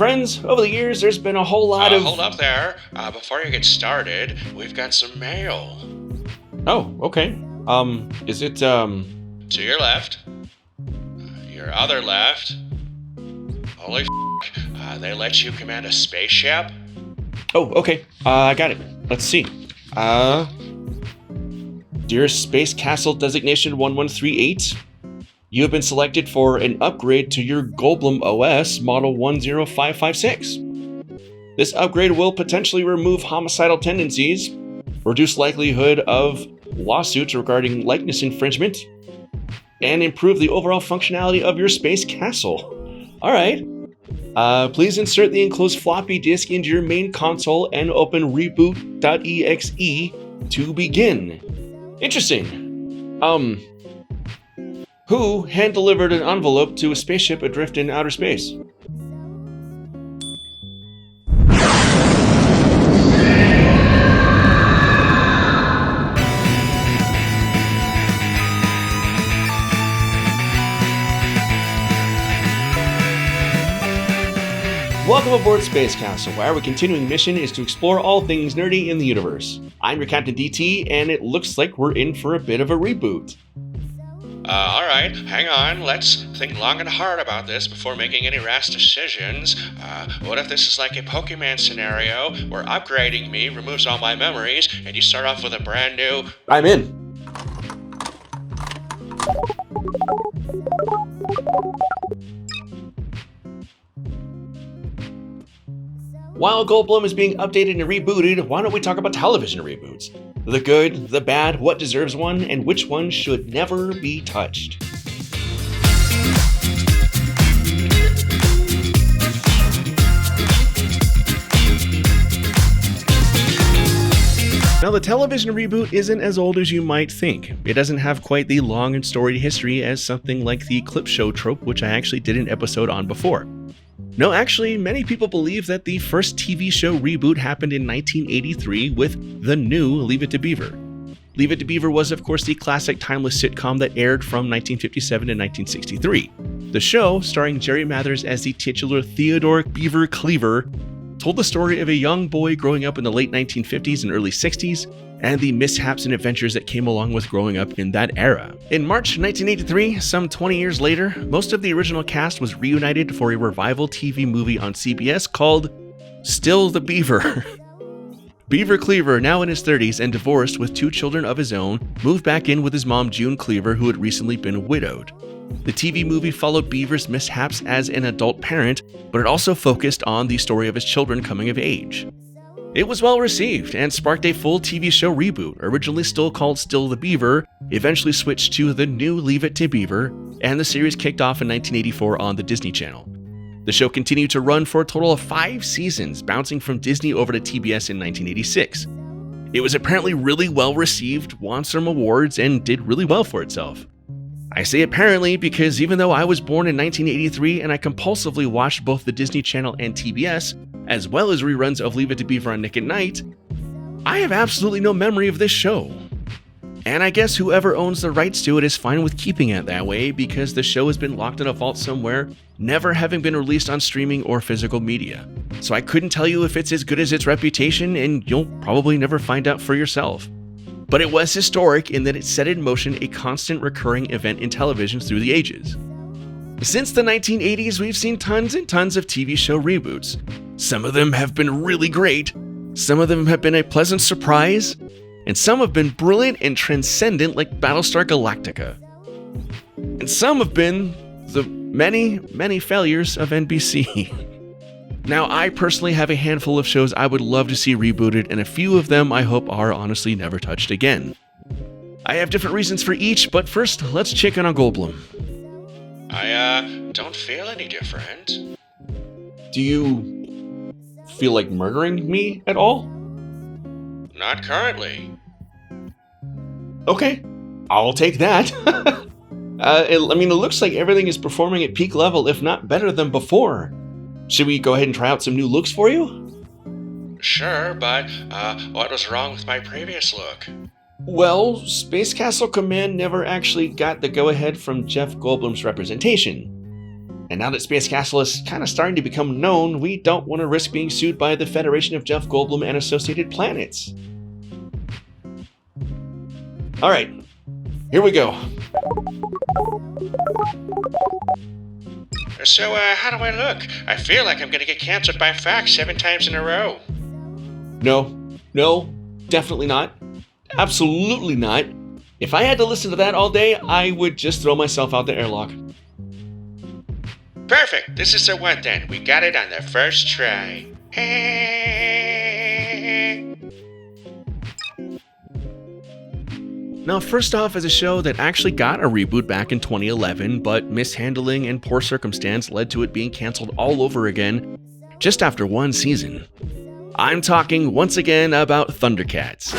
Friends, over the years, there's been a whole lot of... Hold up there. Before you get started, we've got some mail. Oh, okay. Is it, To your left. Your other left. Holy f***. They let you command a spaceship? Oh, okay. I got it. Let's see. Dear Space Castle Designation 1138, you have been selected for an upgrade to your Goldblum OS Model 10556. This upgrade will potentially remove homicidal tendencies, reduce likelihood of lawsuits regarding likeness infringement, and improve the overall functionality of your space castle. Alright. Please insert the enclosed floppy disk into your main console and open reboot.exe to begin. Interesting. Who hand-delivered an envelope to a spaceship adrift in outer space? Welcome aboard Space Castle, where our continuing mission is to explore all things nerdy in the universe. I'm your Captain DT, and it looks like we're in for a bit of a reboot. Alright, hang on. Let's think long and hard about this before making any rash decisions. What if this is like a Pokemon scenario where upgrading me removes all my memories and you start off with a brand new... I'm in. While Goldblum is being updated and rebooted, why don't we talk about television reboots? The good, the bad, what deserves one, and which one should never be touched. Now, the television reboot isn't as old as you might think. It doesn't have quite the long and storied history as something like the clip show trope, which I actually did an episode on before. No, actually, many people believe that the first TV show reboot happened in 1983 with the new Leave It to Beaver. Leave It to Beaver was, of course, the classic timeless sitcom that aired from 1957 to 1963. The show, starring Jerry Mathers as the titular Theodore Beaver Cleaver, told the story of a young boy growing up in the late 1950s and early 60s, and the mishaps and adventures that came along with growing up in that era. In March 1983, some 20 years later, most of the original cast was reunited for a revival TV movie on CBS called Still the Beaver. Beaver Cleaver, now in his 30s and divorced with 2 children of his own, moved back in with his mom June Cleaver, who had recently been widowed. The TV movie followed Beaver's mishaps as an adult parent, but it also focused on the story of his children coming of age. It was well received and sparked a full TV show reboot, originally still called Still the Beaver, eventually switched to the new Leave It to Beaver, and the series kicked off in 1984 on the Disney Channel. The show continued to run for a total of 5 seasons, bouncing from Disney over to TBS in 1986. It was apparently really well received, won some awards, and did really well for itself. I say apparently because even though I was born in 1983 and I compulsively watched both the Disney Channel and TBS, as well as reruns of Leave It to Beaver on Nick at Night, I have absolutely no memory of this show. And I guess whoever owns the rights to it is fine with keeping it that way because the show has been locked in a vault somewhere, never having been released on streaming or physical media. So I couldn't tell you if it's as good as its reputation, and you'll probably never find out for yourself. But it was historic in that it set in motion a constant recurring event in television through the ages. Since the 1980s, we've seen tons and tons of TV show reboots. Some of them have been really great, some of them have been a pleasant surprise, and some have been brilliant and transcendent like Battlestar Galactica. And some have been the many, many failures of NBC. Now, I personally have a handful of shows I would love to see rebooted, and a few of them I hope are honestly never touched again. I have different reasons for each, but first, let's check in on Goldblum. I don't feel any different. Do you feel like murdering me at all? Not currently. Okay, I'll take that. It looks like everything is performing at peak level, if not better than before. Should we go ahead and try out some new looks for you? Sure, but what was wrong with my previous look? Well, Space Castle Command never actually got the go-ahead from Jeff Goldblum's representation. And now that Space Castle is kind of starting to become known, we don't want to risk being sued by the Federation of Jeff Goldblum and Associated Planets. Alright, here we go. So, how do I look? I feel like I'm gonna get canceled by Fox 7 times in a row. No, definitely not. Absolutely not. If I had to listen to that all day, I would just throw myself out the airlock. Perfect! This is the one then. We got it on the first try. Now, first off, is a show that actually got a reboot back in 2011, but mishandling and poor circumstance led to it being canceled all over again just after one season. I'm talking once again about Thundercats.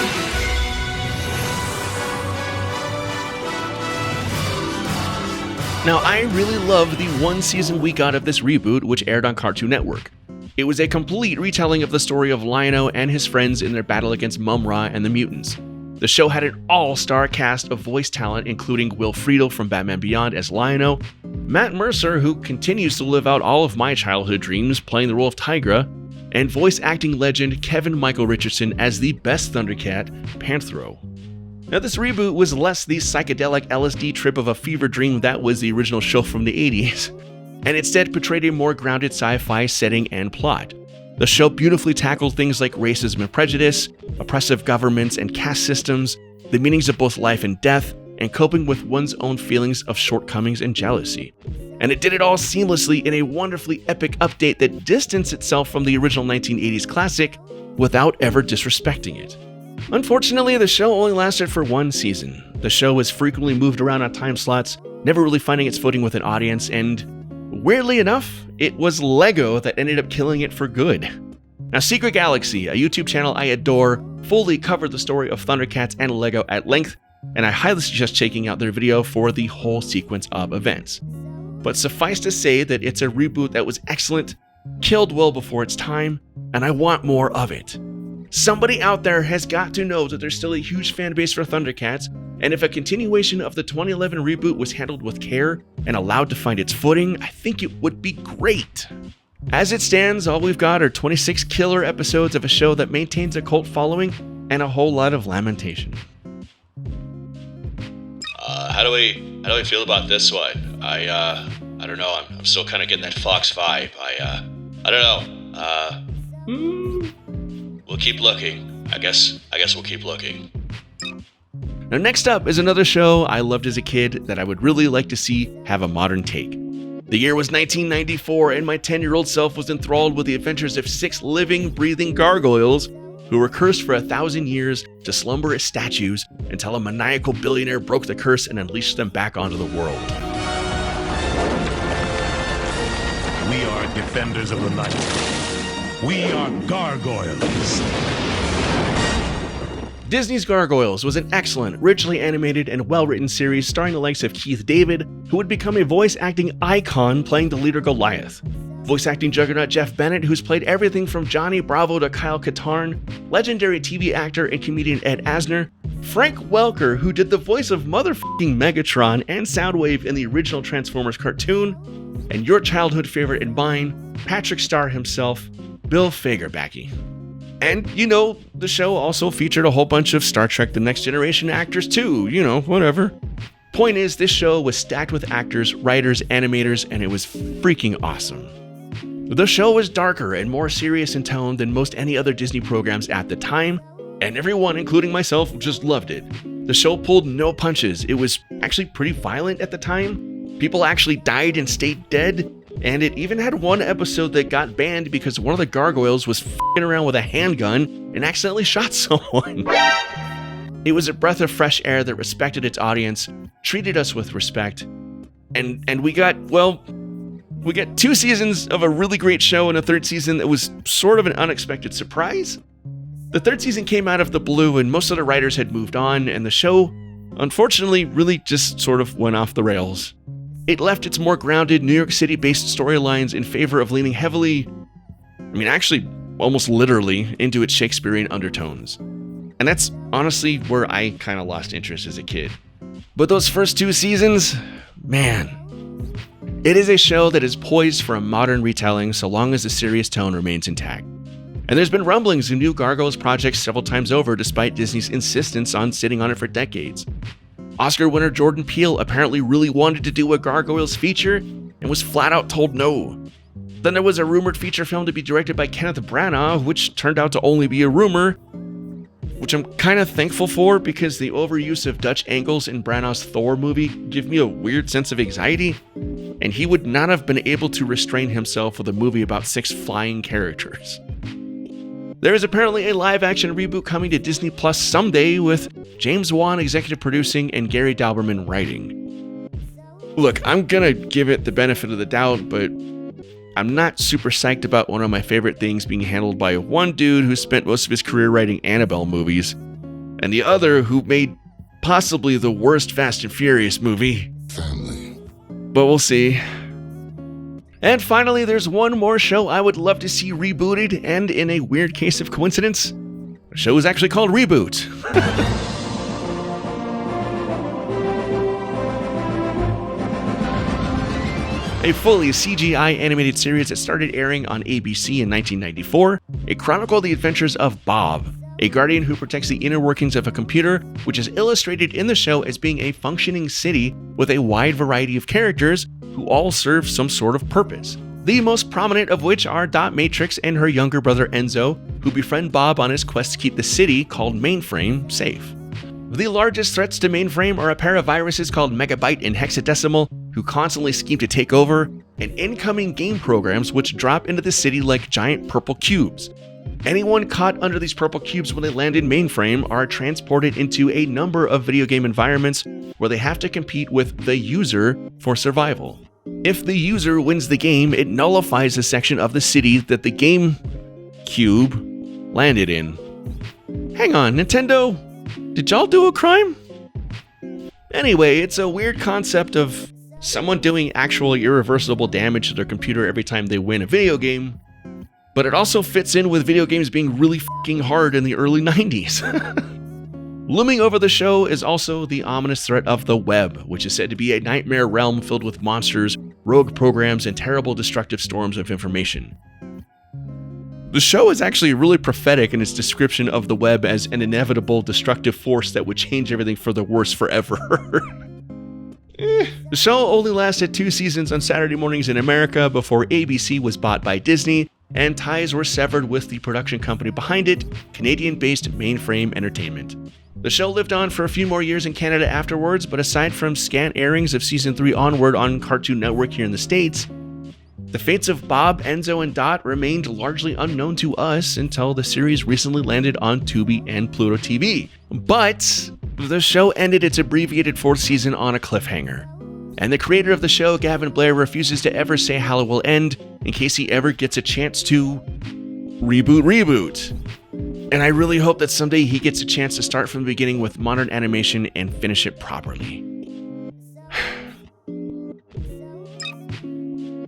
Now, I really loved the one season we got of this reboot, which aired on Cartoon Network. It was a complete retelling of the story of Lion-O and his friends in their battle against Mum-Ra and the mutants. The show had an all-star cast of voice talent, including Will Friedle from Batman Beyond as Lion-O, Matt Mercer, who continues to live out all of my childhood dreams playing the role of Tigra, and voice acting legend Kevin Michael Richardson as the best Thundercat, Panthro. Now, this reboot was less the psychedelic LSD trip of a fever dream that was the original show from the 80s, and instead portrayed a more grounded sci-fi setting and plot. The show beautifully tackled things like racism and prejudice, oppressive governments and caste systems, the meanings of both life and death, and coping with one's own feelings of shortcomings and jealousy. And it did it all seamlessly in a wonderfully epic update that distanced itself from the original 1980s classic without ever disrespecting it. Unfortunately, the show only lasted for one season. The show was frequently moved around on time slots, never really finding its footing with an audience, and weirdly enough, it was LEGO that ended up killing it for good. Now, Secret Galaxy, a YouTube channel I adore, fully covered the story of Thundercats and LEGO at length, and I highly suggest checking out their video for the whole sequence of events. But suffice to say that it's a reboot that was excellent, killed well before its time, and I want more of it. Somebody out there has got to know that there's still a huge fan base for Thundercats, and if a continuation of the 2011 reboot was handled with care and allowed to find its footing, I think it would be great. As it stands, all we've got are 26 killer episodes of a show that maintains a cult following and a whole lot of lamentation. How do we feel about this one? I don't know. I'm still kind of getting that Fox vibe. I don't know. We'll keep looking. I guess we'll keep looking. Now, next up is another show I loved as a kid that I would really like to see have a modern take. The year was 1994, and my 10-year-old self was enthralled with the adventures of 6 living, breathing gargoyles who were cursed for 1,000 years to slumber as statues until a maniacal billionaire broke the curse and unleashed them back onto the world. We are defenders of the night. We are gargoyles. Disney's Gargoyles was an excellent, richly animated, and well-written series starring the likes of Keith David, who would become a voice-acting icon playing the leader Goliath. Voice-acting juggernaut Jeff Bennett, who's played everything from Johnny Bravo to Kyle Katarn, legendary TV actor and comedian Ed Asner, Frank Welker, who did the voice of motherfucking Megatron and Soundwave in the original Transformers cartoon, and your childhood favorite and mine, Patrick Star himself, Bill Fagerbakke. And, the show also featured a whole bunch of Star Trek The Next Generation actors too, whatever. Point is, this show was stacked with actors, writers, animators, and it was freaking awesome. The show was darker and more serious in tone than most any other Disney programs at the time, and everyone, including myself, just loved it. The show pulled no punches. It was actually pretty violent at the time. People actually died and stayed dead. And it even had one episode that got banned because one of the gargoyles was f***ing around with a handgun and accidentally shot someone. It was a breath of fresh air that respected its audience, treated us with respect, and we got 2 seasons of a really great show and a 3rd season that was sort of an unexpected surprise. The 3rd season came out of the blue and most of the writers had moved on, and the show, unfortunately, really just sort of went off the rails. It left its more grounded New York City-based storylines in favor of leaning heavily, actually, almost literally, into its Shakespearean undertones. And that's honestly where I kind of lost interest as a kid. But those first 2 seasons, man, It is a show that is poised for a modern retelling so long as the serious tone remains intact. And there's been rumblings of new Gargoyles projects several times over despite Disney's insistence on sitting on it for decades. Oscar winner Jordan Peele apparently really wanted to do a Gargoyles feature and was flat out told no. Then there was a rumored feature film to be directed by Kenneth Branagh, which turned out to only be a rumor, which I'm kind of thankful for because the overuse of Dutch angles in Branagh's Thor movie give me a weird sense of anxiety, and he would not have been able to restrain himself with a movie about 6 flying characters. There is apparently a live-action reboot coming to Disney Plus someday with James Wan executive producing and Gary Dauberman writing. Look, I'm gonna give it the benefit of the doubt, but I'm not super psyched about one of my favorite things being handled by one dude who spent most of his career writing Annabelle movies, and the other who made possibly the worst Fast and Furious movie. Family. But we'll see. And finally, there's one more show I would love to see rebooted, and in a weird case of coincidence, the show is actually called Reboot. A fully CGI animated series that started airing on ABC in 1994, it chronicled the adventures of Bob, a guardian who protects the inner workings of a computer, which is illustrated in the show as being a functioning city with a wide variety of characters who all serve some sort of purpose. The most prominent of which are Dot Matrix and her younger brother Enzo, who befriend Bob on his quest to keep the city, called Mainframe, safe. The largest threats to Mainframe are a pair of viruses called Megabyte and Hexadecimal, who constantly scheme to take over, and incoming game programs which drop into the city like giant purple cubes. Anyone caught under these purple cubes when they land in Mainframe are transported into a number of video game environments where they have to compete with the user for survival. If the user wins the game, it nullifies the section of the city that the game cube landed in. Hang on, Nintendo? Did y'all do a crime? Anyway, it's a weird concept of someone doing actual irreversible damage to their computer every time they win a video game, but it also fits in with video games being really fucking hard in the early 90s. Looming over the show is also the ominous threat of the web, which is said to be a nightmare realm filled with monsters, rogue programs, and terrible destructive storms of information. The show is actually really prophetic in its description of the web as an inevitable destructive force that would change everything for the worse forever. The show only lasted 2 seasons on Saturday mornings in America before ABC was bought by Disney, and ties were severed with the production company behind it, Canadian-based Mainframe Entertainment. The show lived on for a few more years in Canada afterwards, but aside from scant airings of season 3 onward on Cartoon Network here in the States, the fates of Bob, Enzo, and Dot remained largely unknown to us until the series recently landed on Tubi and Pluto TV. But the show ended its abbreviated 4th season on a cliffhanger. And the creator of the show, Gavin Blair, refuses to ever say how it will end in case he ever gets a chance to reboot. And I really hope that someday he gets a chance to start from the beginning with modern animation and finish it properly.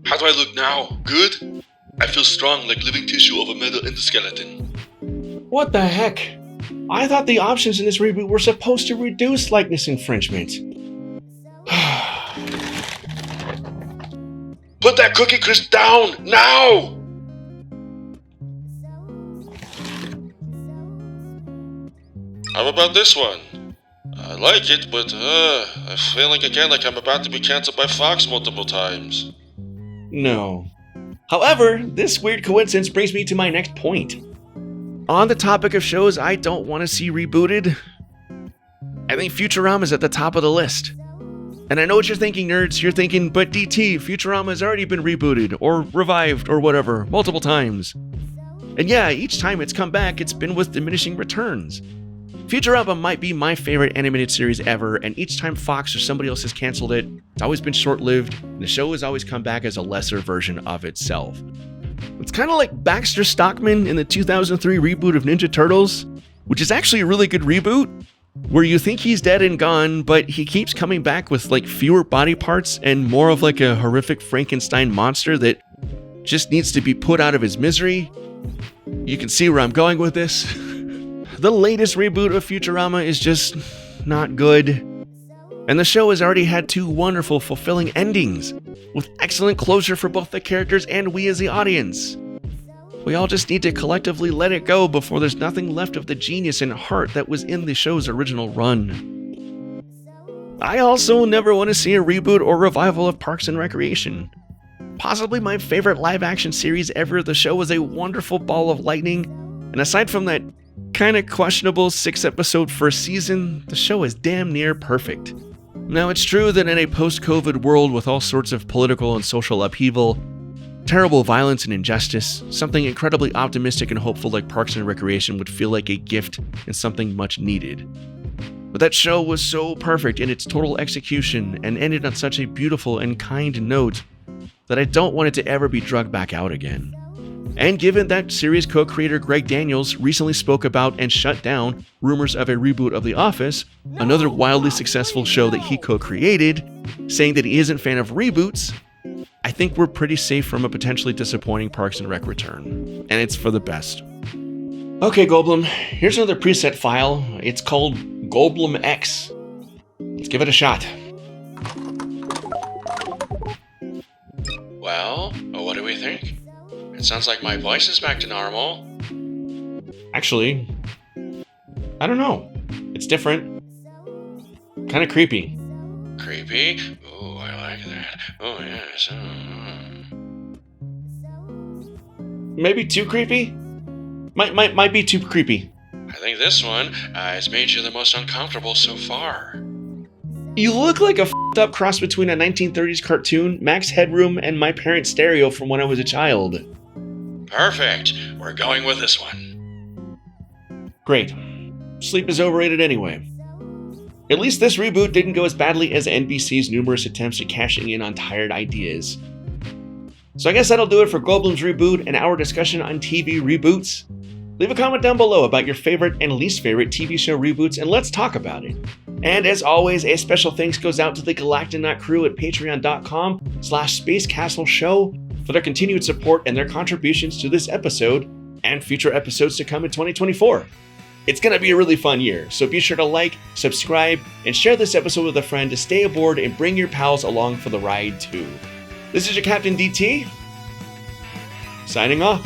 How do I look now? Good? I feel strong like living tissue of a metal endoskeleton. What the heck? I thought the options in this reboot were supposed to reduce likeness infringement. Put that Cookie Crisp down, now! How about this one? I like it, but I'm feeling again like I'm about to be cancelled by Fox multiple times. No. However, this weird coincidence brings me to my next point. On the topic of shows I don't want to see rebooted, I think Futurama is at the top of the list. And I know what you're thinking, nerds. You're thinking, but DT, Futurama has already been rebooted, or revived, or whatever, multiple times. And yeah, each time it's come back, it's been with diminishing returns. Futurama might be my favorite animated series ever, and each time Fox or somebody else has canceled it, it's always been short-lived, and the show has always come back as a lesser version of itself. It's kind of like Baxter Stockman in the 2003 reboot of Ninja Turtles, which is actually a really good reboot, where you think he's dead and gone, but he keeps coming back with like fewer body parts and more of like a horrific Frankenstein monster that just needs to be put out of his misery. You can see where I'm going with this. The latest reboot of Futurama is just not good. And the show has already had 2 wonderful, fulfilling endings, with excellent closure for both the characters and we as the audience. We all just need to collectively let it go before there's nothing left of the genius and heart that was in the show's original run. I also never want to see a reboot or revival of Parks and Recreation. Possibly my favorite live-action series ever, the show was a wonderful ball of lightning, and aside from that kinda questionable 6-episode first season, the show is damn near perfect. Now, it's true that in a post-COVID world with all sorts of political and social upheaval, terrible violence and injustice, something incredibly optimistic and hopeful like Parks and Recreation would feel like a gift and something much needed. But that show was so perfect in its total execution and ended on such a beautiful and kind note that I don't want it to ever be drugged back out again. And given that series co-creator Greg Daniels recently spoke about and shut down rumors of a reboot of The Office, another wildly successful show that he co-created, saying that he isn't a fan of reboots, I think we're pretty safe from a potentially disappointing Parks and Rec return. And it's for the best. Okay, Goldblum, here's another preset file. It's called Goldblum X. Let's give it a shot. Well, what do we think? It sounds like my voice is back to normal. Actually, I don't know. It's different. Kind of creepy. Creepy? Ooh, I like that. Oh, yes. Maybe too creepy? Might be too creepy. I think this one has made you the most uncomfortable so far. You look like a f***ed up cross between a 1930s cartoon, Max Headroom, and my parents' stereo from when I was a child. Perfect. We're going with this one. Great. Sleep is overrated anyway. At least this reboot didn't go as badly as NBC's numerous attempts at cashing in on tired ideas. So I guess that'll do it for Goldblum's Reboot and our discussion on TV reboots. Leave a comment down below about your favorite and least favorite TV show reboots and let's talk about it. And as always, a special thanks goes out to the Galactonaut crew at patreon.com/spacecastleshow for their continued support and their contributions to this episode and future episodes to come in 2024. It's going to be a really fun year, so be sure to like, subscribe, and share this episode with a friend to stay aboard and bring your pals along for the ride too. This is your Captain DT, signing off.